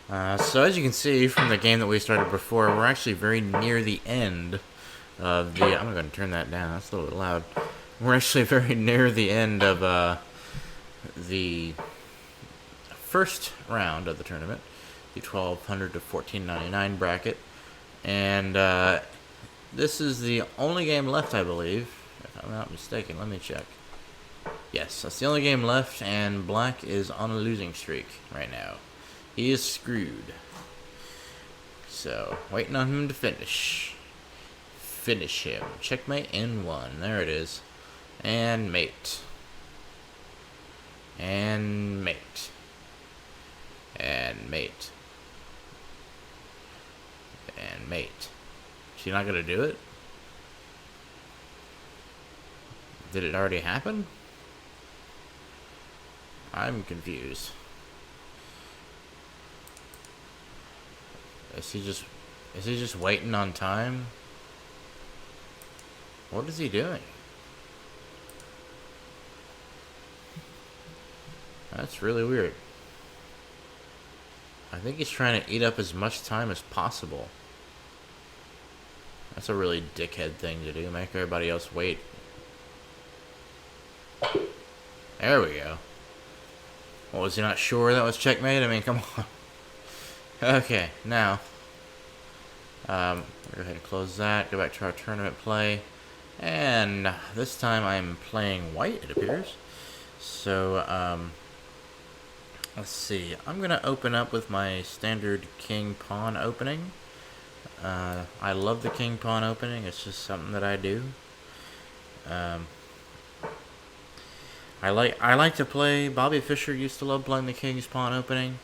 So as you can see from the game that we started before, we're actually very near the end of the... I'm going to turn that down. That's a little bit loud. We're actually very near the end of the first round of the tournament, the 1200 to 1499 bracket. And this is the only game left, I believe. If I'm not mistaken, let me check. Yes, that's the only game left, and Black is on a losing streak right now. He is screwed. So, waiting on him to finish. Finish him. Checkmate in one. There it is. And mate. And mate. And mate. And mate. She not gonna do it? Did it already happen? I'm confused. Is he just waiting on time? What is he doing? That's really weird. I think he's trying to eat up as much time as possible. That's a really dickhead thing to do. Make everybody else wait. There we go. Well, was he not sure that was checkmate? I mean, come on. Okay, now. Go ahead and close that. Go back to our tournament play. And this time I'm playing white, it appears. So, let's see. I'm going to open up with my standard king-pawn opening. I love the king-pawn opening. It's just something that I do. I like to play. Bobby Fischer used to love playing the king's pawn opening,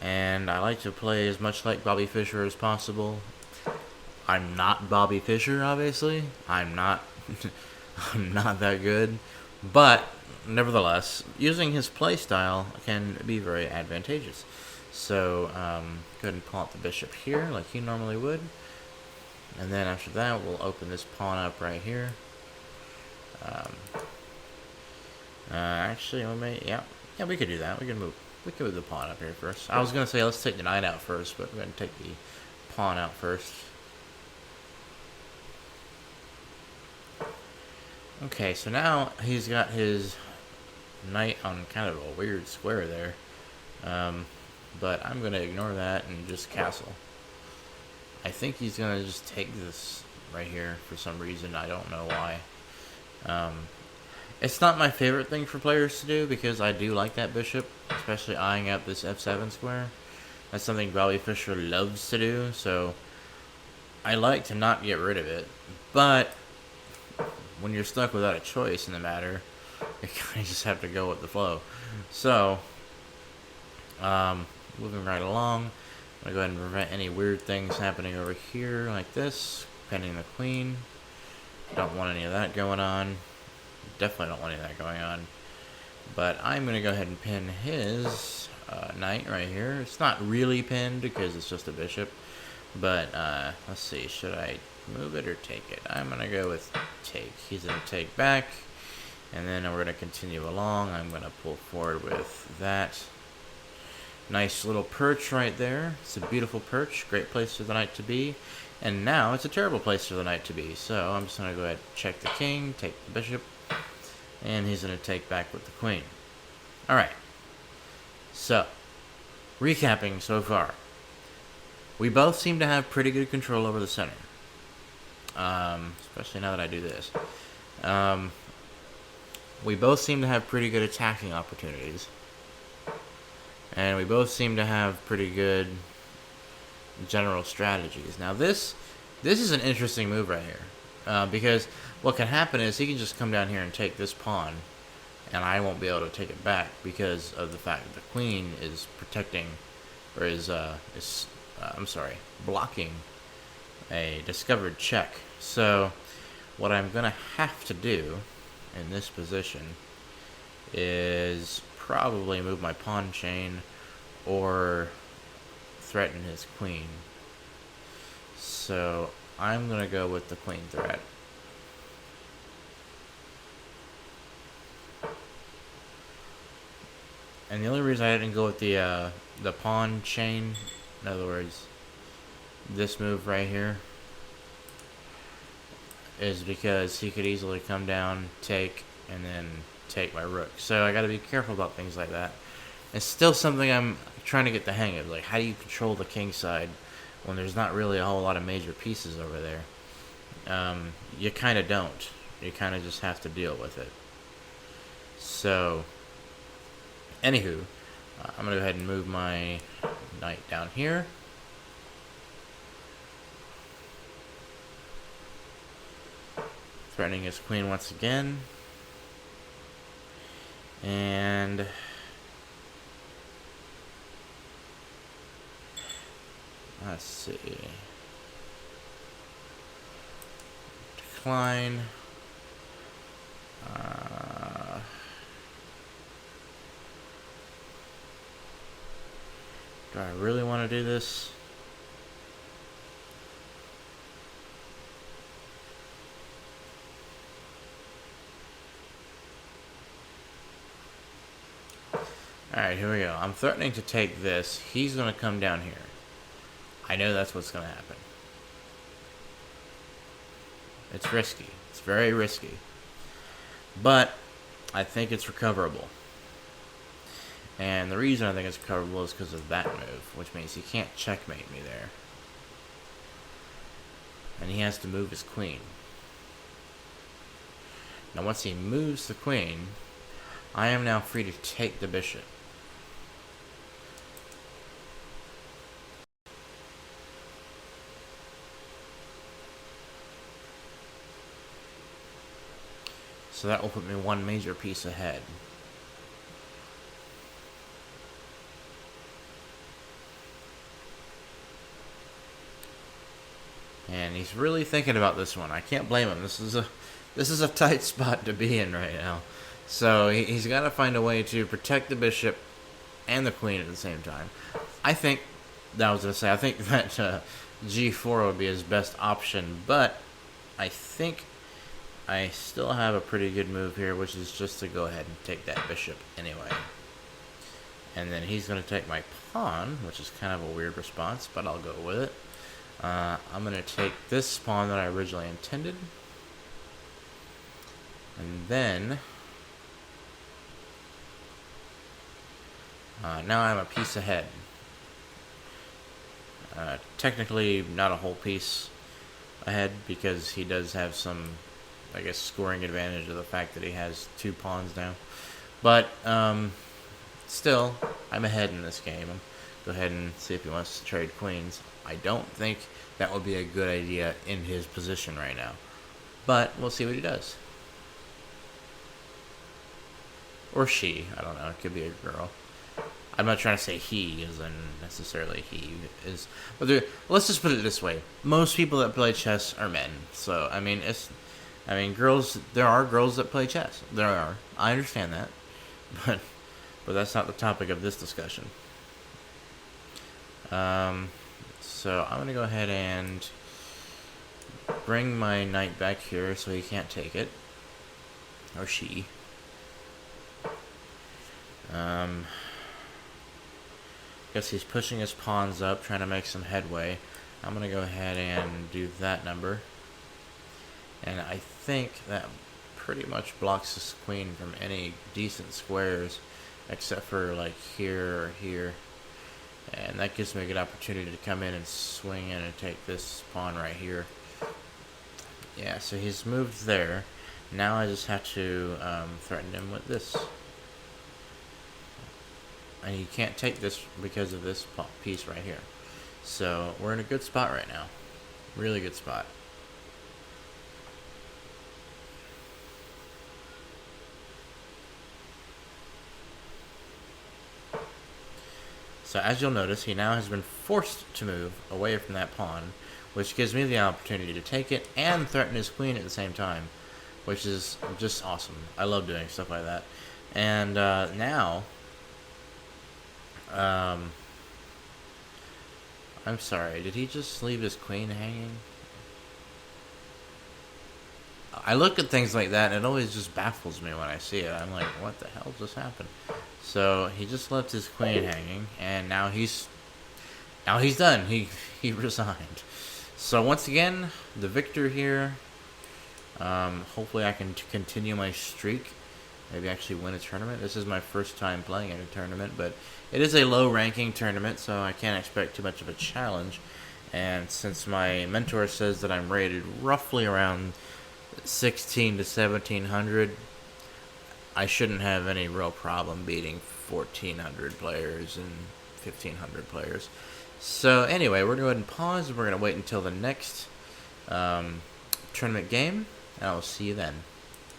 and I like to play as much like Bobby Fischer as possible. I'm not Bobby Fischer, obviously. I'm not. I'm not that good, but nevertheless, using his play style can be very advantageous. So go ahead and pull out the bishop here, like he normally would, and then after that, we'll open this pawn up right here. Actually, yeah, we could do that. We could move the pawn up here first. I was gonna say let's take the knight out first, but we're gonna take the pawn out first. Okay, so now he's got his knight on kind of a weird square there, but I'm gonna ignore that and just castle. I think he's gonna just take this right here for some reason. I don't know why. It's not my favorite thing for players to do because I do like that bishop, especially eyeing up this f7 square. That's something Bobby Fischer loves to do, so I like to not get rid of it. But when you're stuck without a choice in the matter, you kind of just have to go with the flow. So, moving right along, I'm going to go ahead and prevent any weird things happening over here like this, pinning the queen. Don't want any of that going on. Definitely don't want any of that going on. But I'm going to go ahead and pin his knight right here. It's not really pinned because it's just a bishop. But let's see, should I move it or take it? I'm going to go with take. He's going to take back. And then we're going to continue along. I'm going to pull forward with that. Nice little perch right there. It's a beautiful perch. Great place for the knight to be. And now it's a terrible place for the knight to be. So I'm just going to go ahead and check the king, take the bishop. And he's going to take back with the queen. Alright. So, recapping so far. We both seem to have pretty good control over the center. Especially now that I do this. We both seem to have pretty good attacking opportunities. And we both seem to have pretty good general strategies. Now this is an interesting move right here. Because what can happen is he can just come down here and take this pawn, and I won't be able to take it back because of the fact that the queen is protecting, or is blocking a discovered check. So what I'm gonna have to do in this position is probably move my pawn chain or threaten his queen. So I'm gonna go with the queen threat. And the only reason I didn't go with the the pawn chain. In other words, this move right here is because he could easily come down, take, and then take my rook. So I got to be careful about things like that. It's still something I'm trying to get the hang of. Like, how do you control the king side when there's not really a whole lot of major pieces over there? You kind of don't. You kind of just have to deal with it. So, anywho, I'm going to go ahead and move my knight down here. Threatening his queen once again. And let's see. Decline. Do I really want to do this? Alright, here we go. I'm threatening to take this. He's going to come down here. I know that's what's going to happen. It's risky. It's very risky. But I think it's recoverable. And the reason I think it's recoverable is because of that move, which means he can't checkmate me there. And he has to move his queen. Now once he moves the queen, I am now free to take the bishop. So that will put me one major piece ahead. And he's really thinking about this one. I can't blame him. This is a tight spot to be in right now. So he's got to find a way to protect the bishop and the queen at the same time. I think that g4 would be his best option, but I think I still have a pretty good move here, which is just to go ahead and take that bishop anyway. And then he's going to take my pawn, which is kind of a weird response, but I'll go with it. I'm going to take this pawn that I originally intended. And then now I'm a piece ahead. Technically not a whole piece ahead because he does have some, I guess, scoring advantage of the fact that he has two pawns now. But still, I'm ahead in this game. Go ahead and see if he wants to trade queens. I don't think that would be a good idea in his position right now. But we'll see what he does. Or she. I don't know. It could be a girl. I'm not trying to say he as in necessarily he is. But let's just put it this way. Most people that play chess are men. So, I mean, girls, there are girls that play chess. There are. I understand that. But that's not the topic of this discussion. So I'm going to go ahead and bring my knight back here so he can't take it. Or she. Guess he's pushing his pawns up, trying to make some headway. I'm going to go ahead and do that number. And I think that pretty much blocks this queen from any decent squares, except for like here or here. And that gives me a good opportunity to come in and swing in and take this pawn right here. Yeah, so he's moved there. Now I just have to threaten him with this. And he can't take this because of this piece right here. So we're in a good spot right now. Really good spot. So as you'll notice, he now has been forced to move away from that pawn, which gives me the opportunity to take it and threaten his queen at the same time, which is just awesome. I love doing stuff like that. And now, I'm sorry, did he just leave his queen hanging? I look at things like that, and it always just baffles me when I see it. I'm like, what the hell just happened? So he just left his queen hanging, and now he's done. He resigned. So once again, the victor here. Hopefully I can continue my streak. Maybe actually win a tournament. This is my first time playing in a tournament, but it is a low ranking tournament, so I can't expect too much of a challenge. And since my mentor says that I'm rated roughly around 16 to 1700, I shouldn't have any real problem beating 1400 players and 1500 players. So anyway, we're going to go ahead and pause. We're going to wait until the next tournament game, and I will see you then.